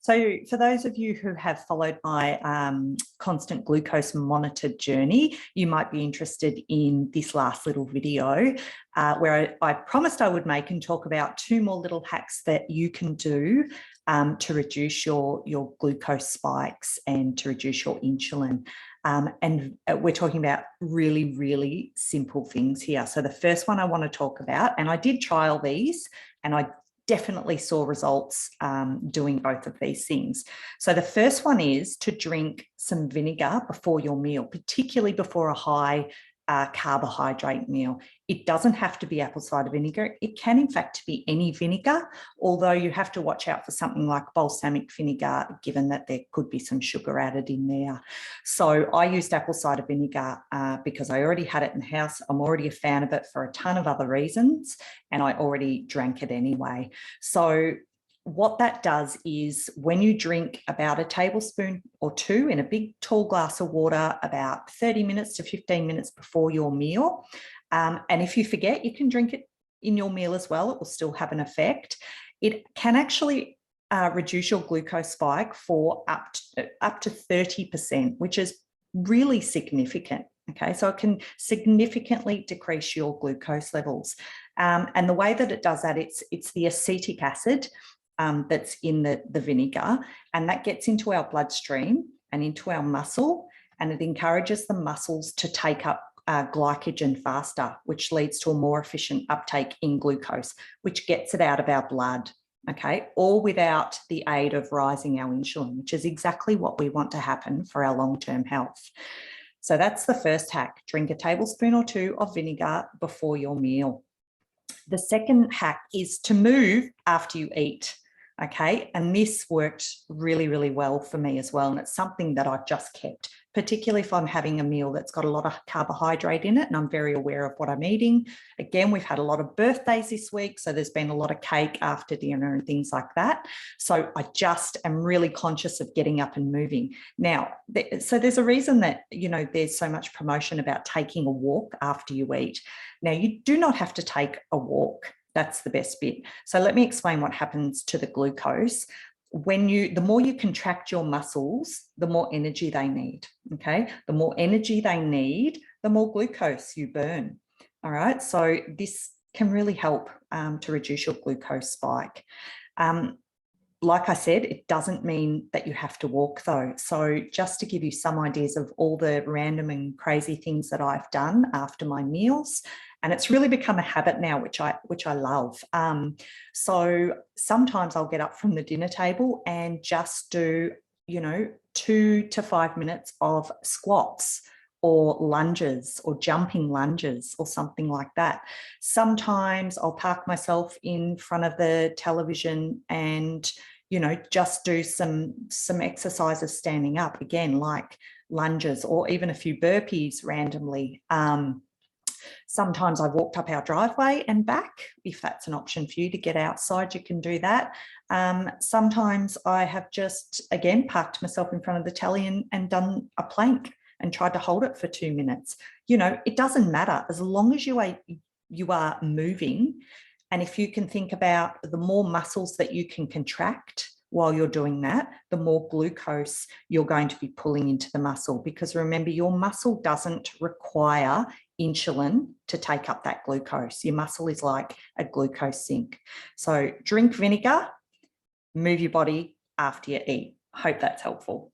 So for those of you who have followed my constant glucose monitored journey, you might be interested in this last little video where I promised I would make and talk about 2 more little hacks that you can do to reduce your glucose spikes and to reduce your insulin. And we're talking about really, really simple things here. So the first one I want to talk about, and I did trial these and I definitely saw results doing both of these things. So the first one is to drink some vinegar before your meal, particularly before a high carbohydrate meal. It doesn't have to be apple cider vinegar. It can in fact be any vinegar, although you have to watch out for something like balsamic vinegar, given that there could be some sugar added in there. So I used apple cider vinegar because I already had it in the house. I'm already a fan of it for a ton of other reasons, and I already drank it anyway. So what that does is when you drink about a tablespoon or 2 in a big tall glass of water about 30 minutes to 15 minutes before your meal, and if you forget, you can drink it in your meal as well. It will still have an effect. It can actually reduce your glucose spike for up to 30%, which is really significant. Okay, so it can significantly decrease your glucose levels. And the way that it does that, it's the acetic acid that's in the vinegar, and that gets into our bloodstream and into our muscle, and it encourages the muscles to take up glycogen faster, which leads to a more efficient uptake in glucose, which gets it out of our blood, okay, all without the aid of rising our insulin, which is exactly what we want to happen for our long-term health. So that's the first hack. Drink a tablespoon or 2 of vinegar before your meal. The second hack is to move after you eat. Okay, and this worked really, really well for me as well. And it's something that I've just kept, particularly if I'm having a meal that's got a lot of carbohydrate in it and I'm very aware of what I'm eating. Again, we've had a lot of birthdays this week, so there's been a lot of cake after dinner and things like that. So I just am really conscious of getting up and moving. Now, so there's a reason that, you know, there's so much promotion about taking a walk after you eat. Now, you do not have to take a walk. That's the best bit. So let me explain what happens to the glucose. The more you contract your muscles, the more energy they need, okay? The more energy they need, the more glucose you burn, all right? So this can really help to reduce your glucose spike. Like I said, it doesn't mean that you have to walk though. So just to give you some ideas of all the random and crazy things that I've done after my meals, and it's really become a habit now, which I love. So sometimes I'll get up from the dinner table and just do, you know, 2 to 5 minutes of squats or lunges or jumping lunges or something like that. Sometimes I'll park myself in front of the television and, you know, just do some exercises standing up, again, like lunges or even a few burpees randomly. Sometimes I've walked up our driveway and back. If that's an option for you to get outside, you can do that. Sometimes I have just, again, parked myself in front of the telly and done a plank and tried to hold it for 2 minutes. You know, it doesn't matter as long as you are moving. And if you can think about the more muscles that you can contract while you're doing that, the more glucose you're going to be pulling into the muscle, because remember, your muscle doesn't require insulin to take up that glucose. Your muscle is like a glucose sink. So drink vinegar, move your body after you eat. I hope that's helpful.